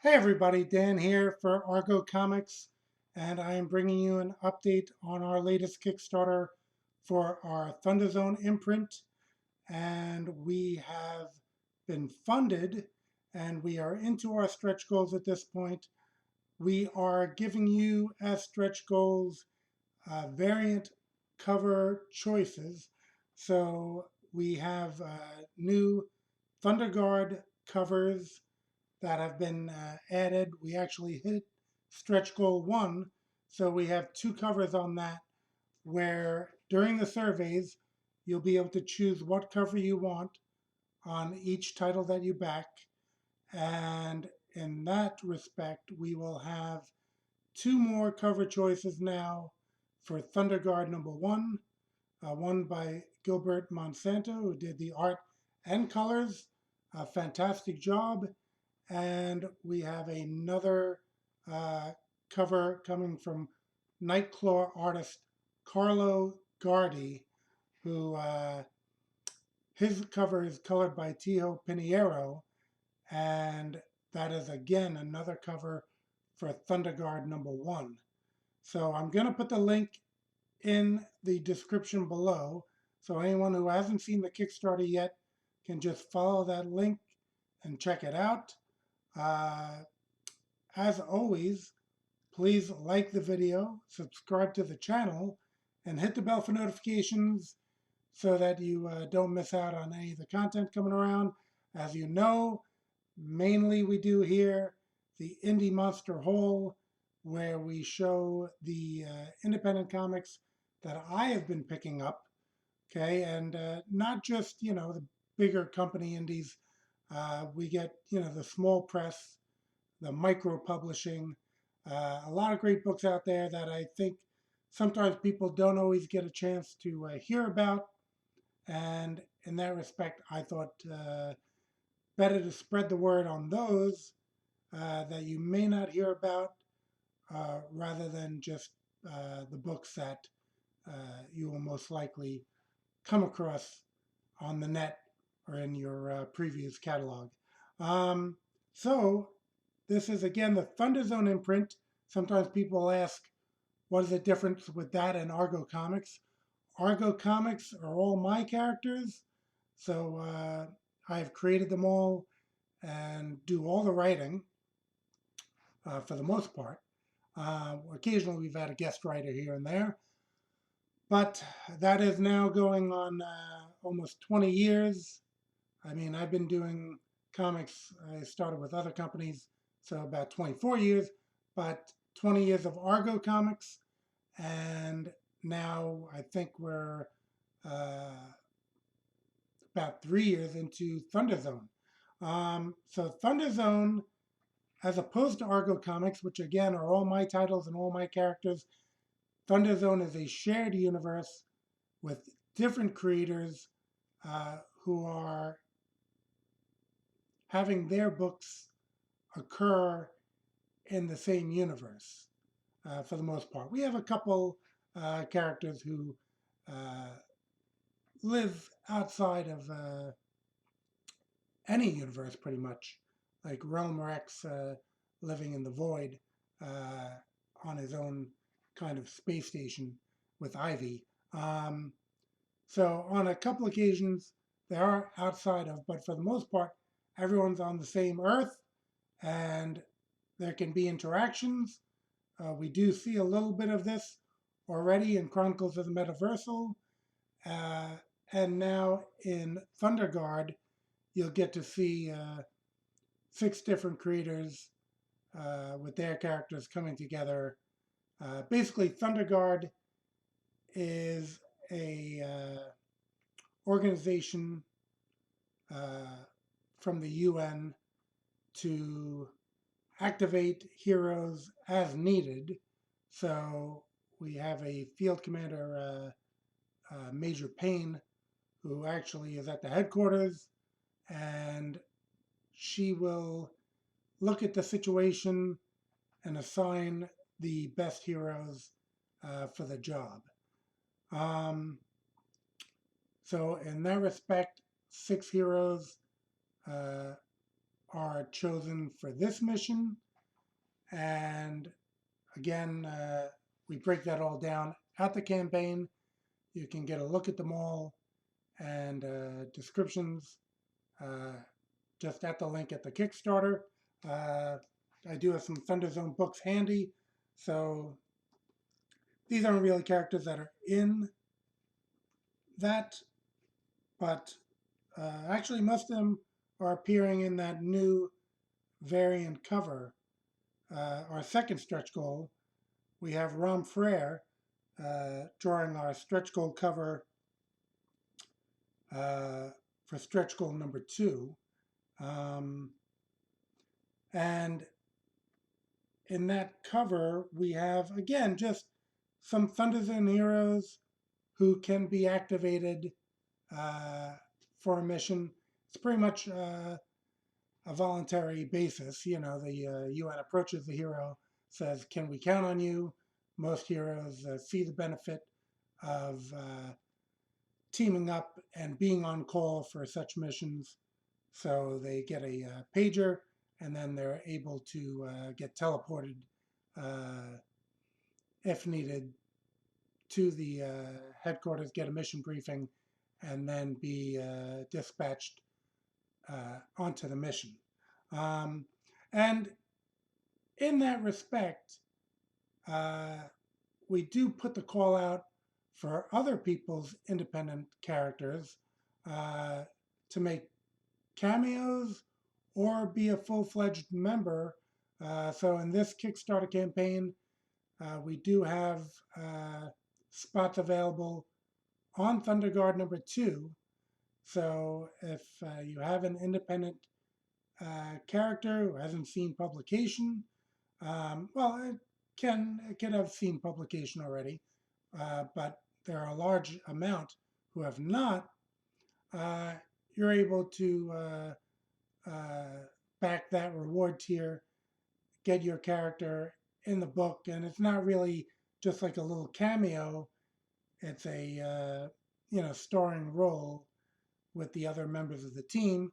Hey everybody, Dan here for Argo Comics, and I am bringing you an update on our latest Kickstarter for our Thunder Zone imprint. And we have been funded, and we are into our stretch goals at this point. We are giving you as stretch goals variant cover choices. So we have new Thunder Guard covers that have been added. We actually hit stretch goal one, so we have two covers on that where during the surveys, you'll be able to choose what cover you want on each title that you back. And in that respect, we will have two more cover choices now for Thunder Guard number one by Gilbert Monsanto, who did the art and colors. A fantastic job. And we have another uh, cover coming from Nightclaw artist Carlo Gardi, who his cover is colored by Tio Piniero, and that is again another cover for Thunder Guard number one. So I'm going to put the link in the description below, so anyone who hasn't seen the Kickstarter yet can just follow that link and check it out. Uh, As always, please like the video, subscribe to the channel, and hit the bell for notifications so that you don't miss out on any of the content coming around. As you know, mainly we do here the Indie Monster Haul, where we show the independent comics that I have been picking up, okay, and not just, the bigger company indies. We get, the small press, the micro publishing. A lot of great books out there that I think sometimes people don't always get a chance to hear about. And in that respect, I thought better to spread the word on those that you may not hear about rather than just the books that you will most likely come across on the net or in your previous catalog. Um, so this is again the Thunder Zone imprint. Sometimes people ask, what is the difference with that and Argo Comics? Argo Comics are all my characters, so I've created them all and do all the writing for the most part. Occasionally we've had a guest writer here and there, but that is now going on almost 20 years. I mean, I've been doing comics. I started with other companies, so about 24 years, but 20 years of Argo Comics, and now I think we're uh, about 3 years into Thunder Zone. So Thunder Zone, as opposed to Argo Comics, which again are all my titles and all my characters, Thunder Zone is a shared universe with different creators who are having their books occur in the same universe for the most part. We have a couple characters who uh, live outside of any universe pretty much, like Realm Rex living in the void uh, on his own kind of space station with Ivy. Um, so on a couple occasions, they are outside of, but for the most part, everyone's on the same Earth, and there can be interactions. We do see a little bit of this already in Chronicles of the Metaversal, uh, and now in Thunder Guard, you'll get to see six different creators with their characters coming together. Basically, Thunder Guard is a organization uh, from the UN to activate heroes as needed. So we have a field commander, Major Payne, who actually is at the headquarters, and she will look at the situation and assign the best heroes for the job. Um, so in that respect, six heroes uh, are chosen for this mission. And again, we break that all down at the campaign. You can get a look at them all and descriptions just at the link at the Kickstarter. Uh, I do have some Thunder Zone books handy, so these aren't really characters that are in that, but actually most of them are appearing in that new variant cover. Our second stretch goal, we have Rom Frere drawing our stretch goal cover uh, for stretch goal number 2. Um, and in that cover, we have, again, just some Thunder Zone heroes who can be activated uh, for a mission. It's pretty much a voluntary basis. You know, the UN approaches the hero, says, "Can we count on you?" Most heroes see the benefit of teaming up and being on call for such missions. So they get a pager, and then they're able to get teleported uh, if needed to the headquarters, get a mission briefing, and then be dispatched onto the mission. Um, and in that respect, uh, we do put the call out for other people's independent characters uh, to make cameos or be a full-fledged member. So in this Kickstarter campaign, we do have spots available on Thunder Guard number 2. So if you have an independent character who hasn't seen publication, well, it can have seen publication already, but there are a large amount who have not. Uh, you're able to back that reward tier, get your character in the book, and it's not really just like a little cameo. It's a starring role with the other members of the team.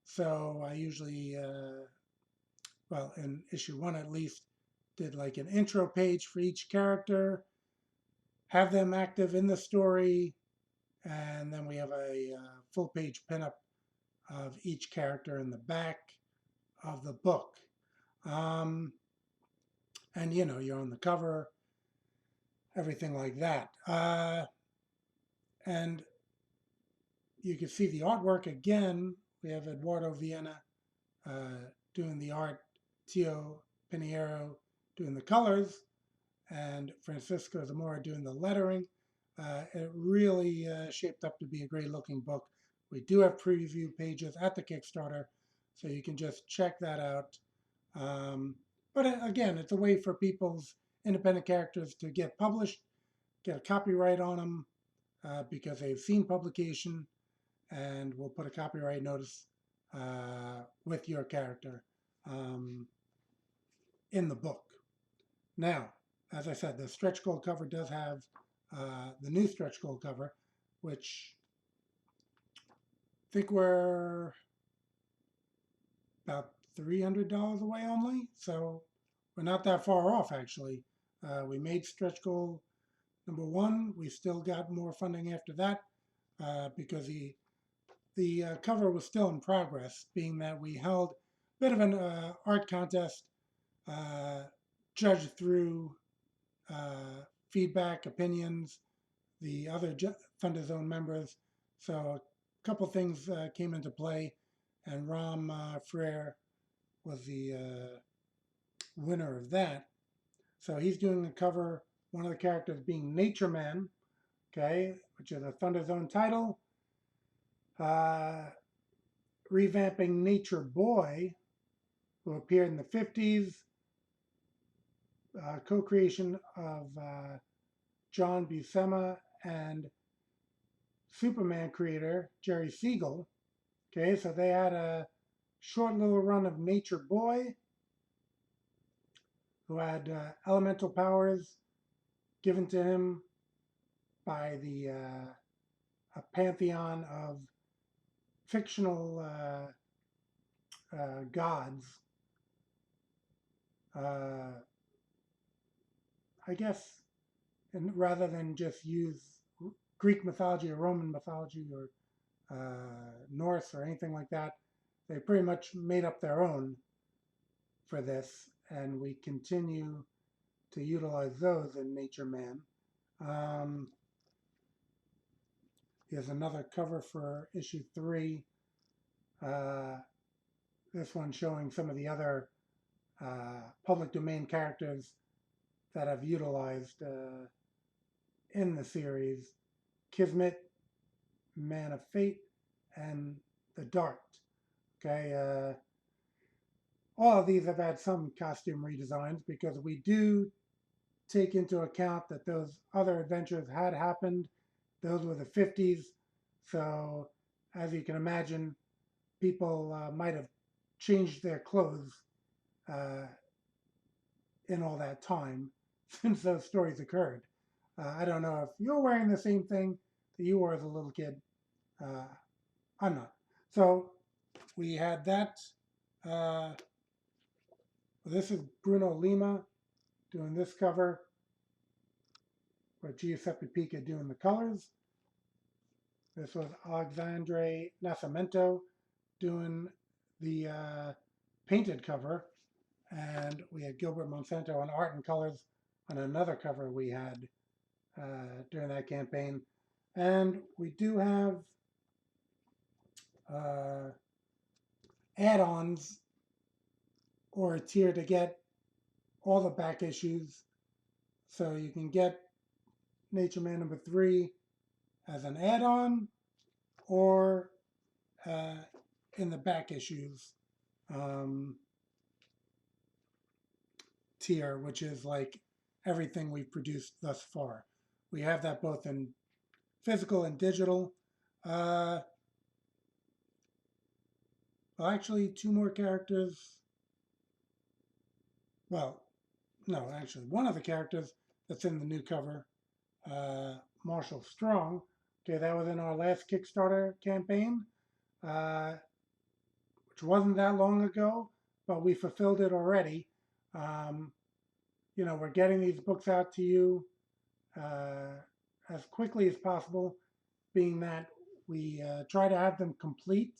So I usually, well, in issue 1 at least, did like an intro page for each character, have them active in the story, and then we have a full page pinup of each character in the back of the book. Um, and you're on the cover, everything like that. And you can see the artwork again. We have Eduardo Viena doing the art, Tio Piniero doing the colors, and Francisco Zamora doing the lettering. It really shaped up to be a great looking book. We do have preview pages at the Kickstarter, so you can just check that out. But again, it's a way for people's independent characters to get published, get a copyright on them because they've seen publication, and we'll put a copyright notice with your character um, in the book. Now, as I said, the stretch goal cover does have the new stretch goal cover, which I think we're about $300 away only. So we're not that far off, actually. We made stretch goal number 1. We still got more funding after that because the cover was still in progress, being that we held a bit of an art contest, judged through feedback, opinions, the other Thunder Zone members. So a couple things came into play, and Rom Frere was the winner of that. So he's doing the cover, one of the characters being Nature Man, okay, which is a Thunder Zone title. Revamping Nature Boy, who appeared in the 50s, co-creation of John Buscema and Superman creator Jerry Siegel. Okay, so they had a short little run of Nature Boy, who had elemental powers given to him by the a pantheon of fictional gods. Uh, I guess, and rather than just use Greek mythology or Roman mythology or Norse or anything like that, they pretty much made up their own for this, and we continue to utilize those in Nature Man. Um, Here's another cover for issue 3. Uh, this one showing some of the other public domain characters that I've utilized in the series. Kismet, Man of Fate, and the Dart. Okay, all of these have had some costume redesigns because we do take into account that those other adventures had happened. Those were the 50s. So, as you can imagine, people might have changed their clothes uh, in all that time since those stories occurred. I don't know if you're wearing the same thing that you wore as a little kid. Uh, I'm not. So, we had that. Uh, this is Bruno Lima doing this cover, with Giuseppe Pica doing the colors. This was Alexandre Nascimento doing the painted cover, and we had Gilbert Monsanto on art and colors on another cover we had during that campaign. And we do have uh, add-ons or a tier to get all the back issues. So you can get Nature Man #3 as an add-on or uh, in the back issues um, tier, which is like everything we've produced thus far. We have that both in physical and digital. Uh, well, actually, 2 more characters. Well, no, actually, one of the characters that's in the new cover, Marshall Strong. Okay, that was in our last Kickstarter campaign, uh, which wasn't that long ago, but we fulfilled it already. Um, we're getting these books out to you uh, as quickly as possible, being that we try to have them complete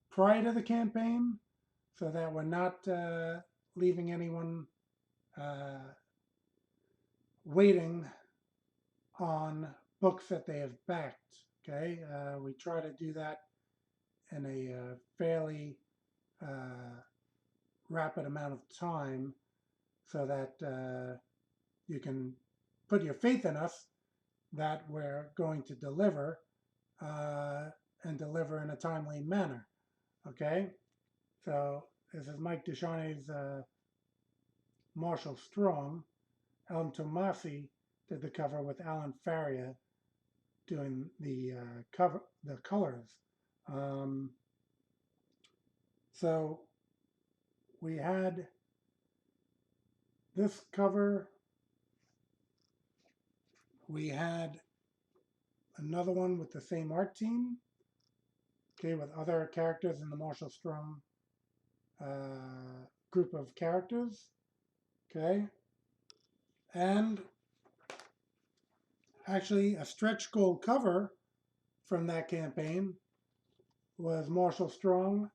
prior to the campaign so that we're not leaving anyone uh, waiting on books that they have backed. Okay, we try to do that in a fairly rapid amount of time so that you can put your faith in us that we're going to deliver uh, and deliver in a timely manner. Okay, so this is Mike DeShawnee's Marshall Strong. Alan Tomasi did the cover with Alan Faria doing the cover, the colors. Um, so we had this cover. We had another one with the same art team. Okay, with other characters in the Marshall Strong group of characters. Okay, and actually a stretch goal cover from that campaign was Marshall Strong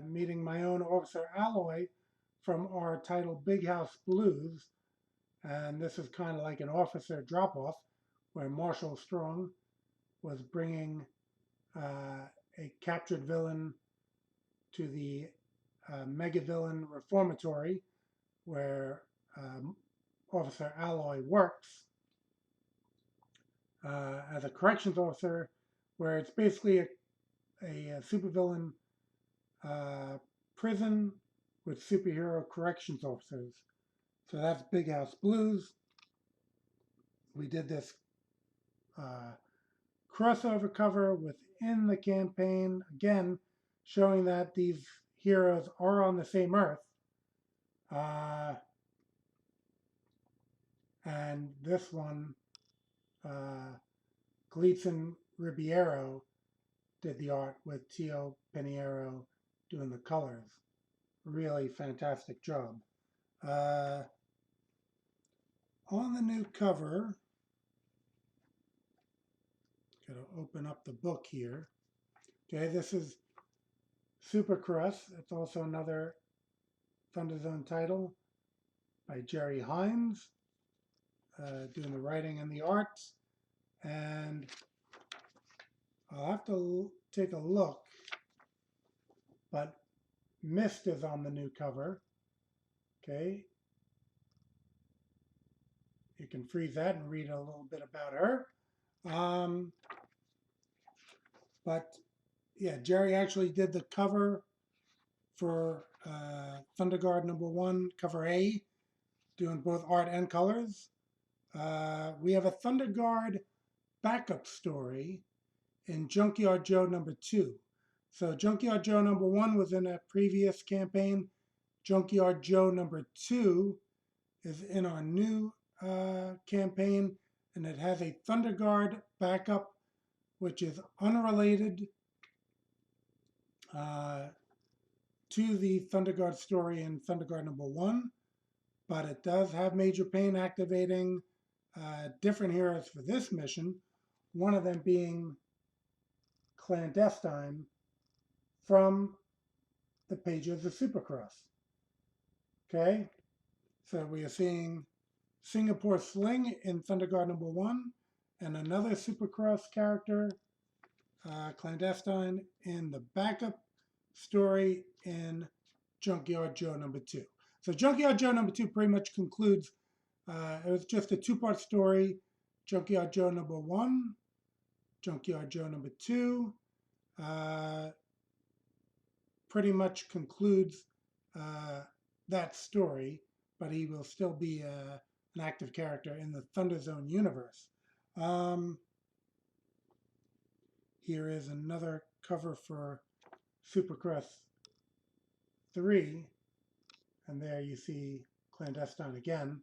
meeting my own Officer Alloy from our title Big House Blues. And this is kind of like an officer drop off where Marshall Strong was bringing a captured villain to the mega villain reformatory where Officer Alloy works as a corrections officer, where it's basically a supervillain prison with superhero corrections officers. So that's Big House Blues. We did this crossover cover within the campaign, again, showing that these heroes are on the same Earth. Uh, and this one, Gleason Ribeiro, did the art with Tio Piniero doing the colors. Really fantastic job. Uh, on the new cover, gotta open up the book here. Okay, this is Supercross. It's also another Thunderzone title by Jerry Hines, doing the writing and the art. And I'll have to take a look, but Mist is on the new cover. Okay, you can freeze that and read a little bit about her. Um, but yeah, Jerry actually did the cover for Thunder Guard #1, cover A, doing both art and colors. We have a Thunder Guard backup story in Junkyard Joe #2. So Junkyard Joe #1 was in a previous campaign. Junkyard Joe #2 is in our new campaign, and it has a Thunder Guard backup, which is unrelated to the Thunder Guard story in Thunder Guard #1, but it does have Major Pain activating different heroes for this mission, one of them being Clandestine from the pages of Supercross. Okay, so we are seeing Singapore Sling in Thunder Guard #1 and another Supercross character, Clandestine, in the backup story in Junkyard Joe #2. So Junkyard Joe #2 pretty much concludes, it was just a two-part story, Junkyard Joe #1, Junkyard Joe #2, pretty much concludes that story, but he will still be an active character in the Thunderzone universe. Here is another cover for Supercross 3, and there you see Clandestine again.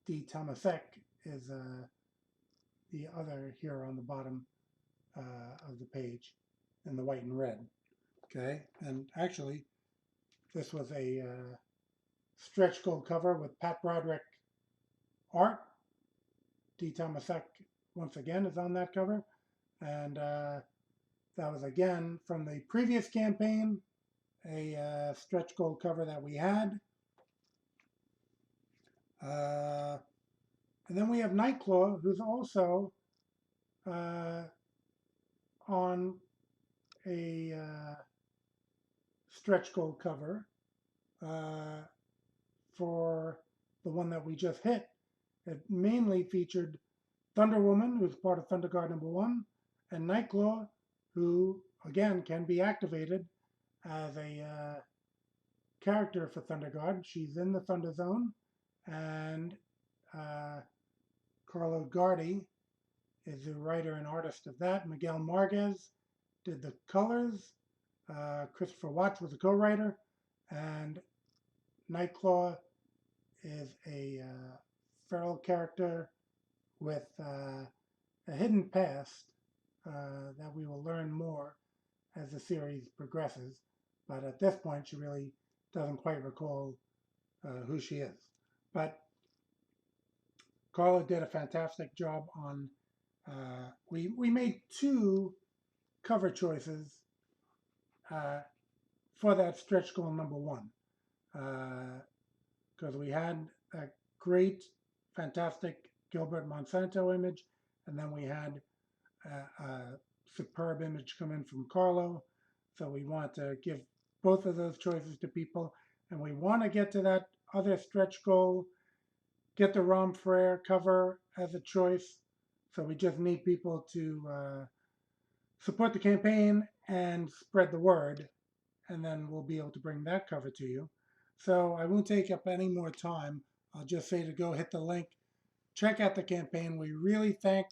D. Tomasek is the other hero on the bottom of the page in the white and red. Okay, and actually, this was a stretch goal cover with Pat Broderick art. D. Tomasek once again is on that cover, and that was again from the previous campaign, a stretch goal cover that we had. And then we have Nightclaw, who's also on a stretch goal cover for the one that we just hit. It mainly featured Thunder Woman, who's part of Thunder Guard #1, and Nightclaw, who again can be activated as a character for Thunder Guard. She's in the Thunder Zone, and Carlo Gardi is the writer and artist of that. Miguel Marquez did the colors. Christopher Watts was a co-writer, and Nightclaw is a feral character with a hidden past that we will learn more as the series progresses. But at this point, she really doesn't quite recall who she is. But Carla did a fantastic job on. We made two cover choices for that stretch goal #1, because we had a great, fantastic Gilbert Monsanto image, and then we had a superb image come in from Carlo. So we want to give both of those choices to people, and we want to get to that other stretch goal, get the Rom Frere cover as a choice. So we just need people to support the campaign and spread the word, and then we'll be able to bring that cover to you. So I won't take up any more time. I'll just say to go hit the link, check out the campaign. We really thank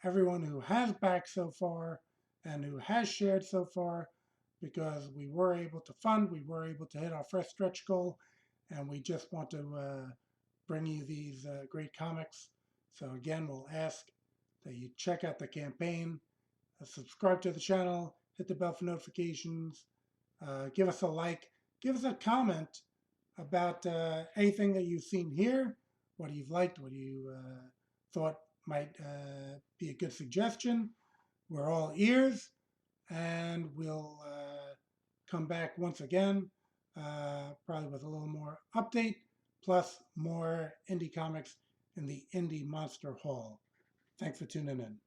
everyone who has backed so far and who has shared so far, because we were able to fund, we were able to hit our first stretch goal, and we just want to bring you these great comics. So again, we'll ask that you check out the campaign. subscribe to the channel, hit the bell for notifications, give us a like, give us a comment about anything that you've seen here, what you've liked, what you thought might be a good suggestion. We're all ears, and we'll come back once again, probably with a little more update, plus more indie comics in the Indie Monster Hall. Thanks for tuning in.